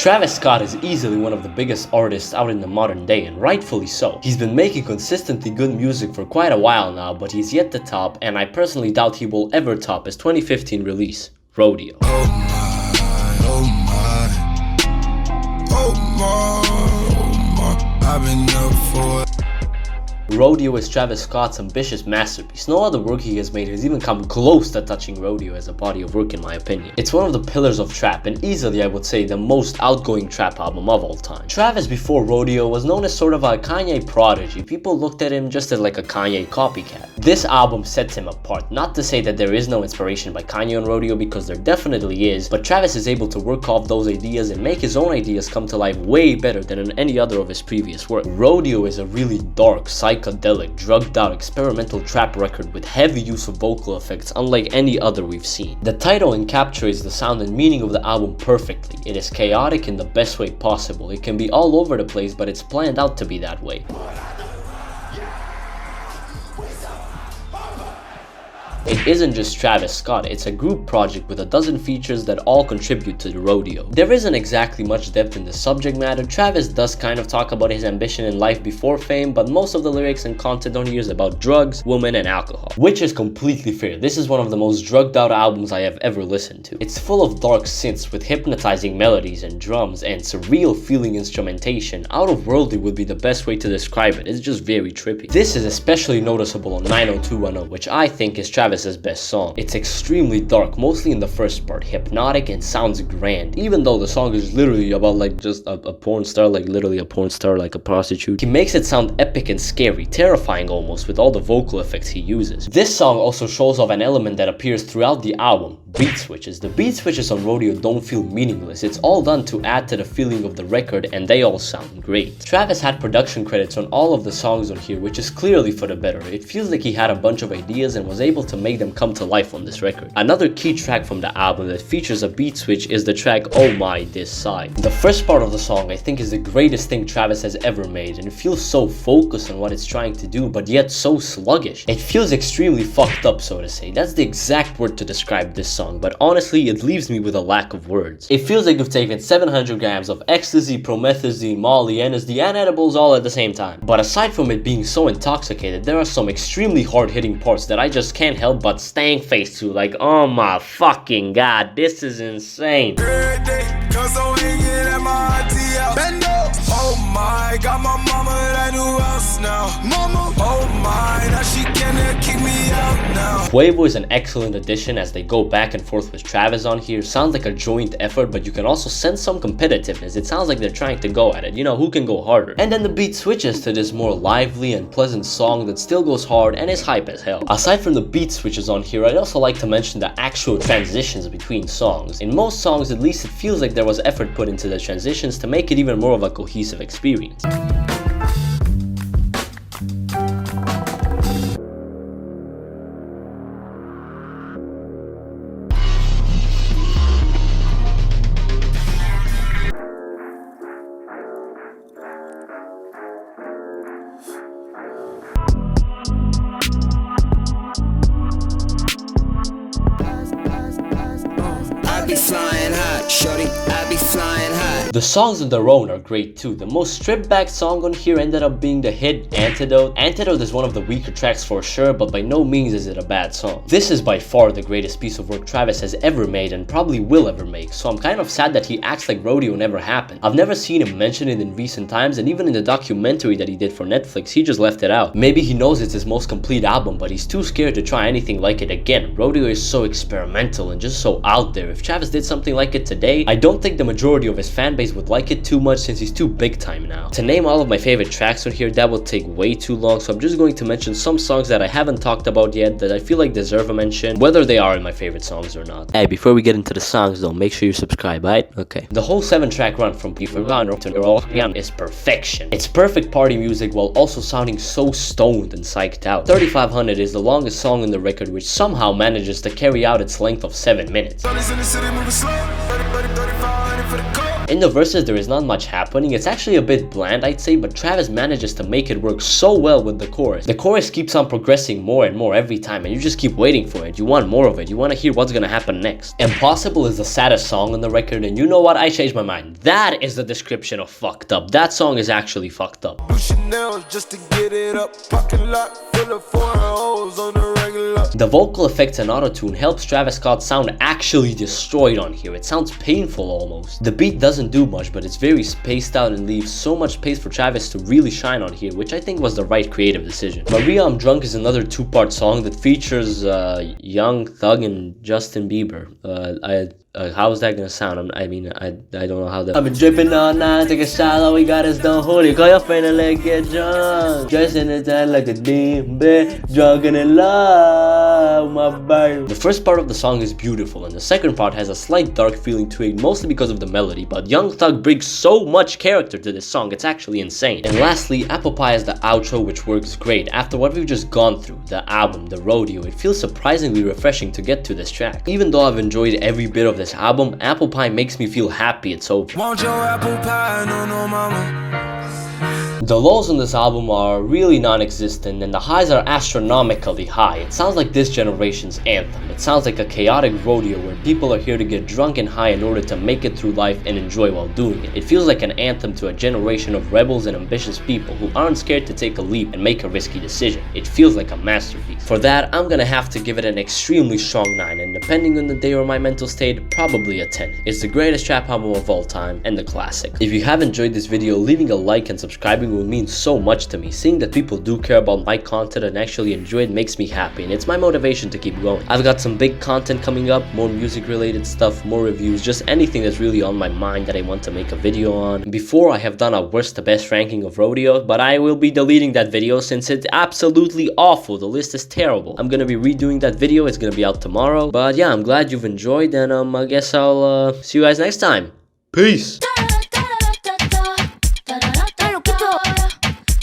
Travis Scott is easily one of the biggest artists out in the modern day, and rightfully so. He's been making consistently good music for quite a while now, but he's yet to top, and I personally doubt he will ever top his 2015 release, Rodeo. I've been up for it. Rodeo is Travis Scott's ambitious masterpiece. No other work he has made has even come close to touching Rodeo as a body of work in my opinion. It's one of the pillars of trap, and easily I would say the most outgoing trap album of all time. Travis before Rodeo was known as sort of a Kanye prodigy. People looked at him just as like a Kanye copycat. This album sets him apart. Not to say that there is no inspiration by Kanye on Rodeo, because there definitely is, but Travis is able to work off those ideas and make his own ideas come to life way better than in any other of his previous work. Rodeo is a really dark, psychedelic, drugged out, experimental trap record with heavy use of vocal effects unlike any other we've seen. The title encapsulates the sound and meaning of the album perfectly. It is chaotic in the best way possible. It can be all over the place, but it's planned out to be that way. It isn't just Travis Scott, it's a group project with a dozen features that all contribute to the Rodeo. There isn't exactly much depth in the subject matter. Travis does kind of talk about his ambition in life before fame, but most of the lyrics and content on here is about drugs, women, and alcohol. Which is completely fair. This is one of the most drugged out albums I have ever listened to. It's full of dark synths with hypnotizing melodies and drums and surreal feeling instrumentation. Out of worldly would be the best way to describe it. It's just very trippy. This is especially noticeable on 90210, which I think is Travis' best song. It's extremely dark, mostly in the first part, hypnotic, and sounds grand, even though the song is literally about like just a porn star, like literally a porn star, like a prostitute. He makes it sound epic and scary, terrifying almost, with all the vocal effects he uses. This song also shows off an element that appears throughout the album: beat switches. The beat switches on Rodeo don't feel meaningless. It's all done to add to the feeling of the record, and they all sound great. Travis had production credits on all of the songs on here, which is clearly for the better. It feels like he had a bunch of ideas and was able to make them come to life on this record. Another key track from the album that features a beat switch is the track Oh My This Side. The first part of the song I think is the greatest thing Travis has ever made, and it feels so focused on what it's trying to do, but yet so sluggish. It feels extremely fucked up, so to say. That's the exact word to describe this song, but honestly it leaves me with a lack of words. It feels like you've taken 700 grams of ecstasy, promethazine, molly, NSD, and edibles all at the same time. But aside from it being so intoxicated, there are some extremely hard-hitting parts that I just can't help but staying face to, like, oh my fucking god, this is insane. Oh my, got my mama that new house now. Mama, oh my, now she can't kick me out now. Quavo is an excellent addition as they go back and forth with Travis on here. Sounds like a joint effort, but you can also sense some competitiveness. It sounds like they're trying to go at it, you know, who can go harder. And then the beat switches to this more lively and pleasant song that still goes hard and is hype as hell. Aside from the beat switches on here, I'd also like to mention the actual transitions between songs. In most songs, at least, it feels like there was effort put into the transitions to make it even more of a cohesive experience. The songs on their own are great too. The most stripped back song on here ended up being the hit Antidote. Antidote is one of the weaker tracks for sure, but by no means is it a bad song. This is by far the greatest piece of work Travis has ever made and probably will ever make, so I'm kind of sad that he acts like Rodeo never happened. I've never seen him mention it in recent times, and even in the documentary that he did for Netflix, he just left it out. Maybe he knows it's his most complete album, but he's too scared to try anything like it again. Rodeo is so experimental and just so out there. If Travis did something like it today, I don't think the majority of his fan base would like it too much since he's too big time now. To name all of my favorite tracks on here, that will take way too long, so I'm just going to mention some songs that I haven't talked about yet that I feel like deserve a mention, whether they are in my favorite songs or not. Hey, before we get into the songs though, make sure you subscribe, right? Okay. The whole 7-track run from Before Rodeo to Rodeo is perfection. It's perfect party music while also sounding so stoned and psyched out. 3500 is the longest song in the record, which somehow manages to carry out its length of 7 minutes. In the verses, there is not much happening. It's actually a bit bland, I'd say, but Travis manages to make it work so well with the chorus. The chorus keeps on progressing more and more every time, and you just keep waiting for it. You want more of it. You want to hear what's gonna happen next. Impossible is the saddest song on the record, and you know what? I changed my mind. That is the description of fucked up. That song is actually fucked up. Just to get it up, parking lot full of foreign hoes on the regular. The vocal effects and autotune helps Travis Scott's sound actually destroyed on here. It sounds painful almost. The beat doesn't do much, but it's very spaced out and leaves so much space for Travis to really shine on here, which I think was the right creative decision. Maria I'm Drunk is another two-part song that features Young Thug and Justin Bieber. How is that gonna sound? I don't know how that. I've been dripping all night, take a shot, all we got is don't hold it. Call your friend and let get drunk. Dressing it down like a demon, drunk and in love, my baby. The first part of the song is beautiful, and the second part has a slight dark feeling to it, mostly because of the melody. But Young Thug brings so much character to this song, it's actually insane. And lastly, Apple Pie is the outro, which works great. After what we've just gone through, the album, the rodeo, it feels surprisingly refreshing to get to this track. Even though I've enjoyed every bit of this album, Apple Pie makes me feel happy it's over. Want your apple pie? No, mama. The lows on this album are really non-existent, and the highs are astronomically high. It sounds like this generation's anthem. It sounds like a chaotic rodeo where people are here to get drunk and high in order to make it through life and enjoy while doing it. It feels like an anthem to a generation of rebels and ambitious people who aren't scared to take a leap and make a risky decision. It feels like a masterpiece. For that, I'm gonna have to give it an extremely strong 9, and depending on the day or my mental state, probably a 10. It's the greatest trap album of all time and the classic. If you have enjoyed this video, leaving a like and subscribing will mean so much to me. Seeing that people do care about my content and actually enjoy it makes me happy, and it's my motivation to keep going. I've got some big content coming up, more music related stuff, more reviews, just anything that's really on my mind that I want to make a video on. Before, I have done a worst to best ranking of rodeo, but I will be deleting that video since it's absolutely awful. The list is terrible. I'm gonna be redoing that video. It's gonna be out tomorrow. But yeah, I'm glad you've enjoyed, and I guess I'll see you guys next time. Peace!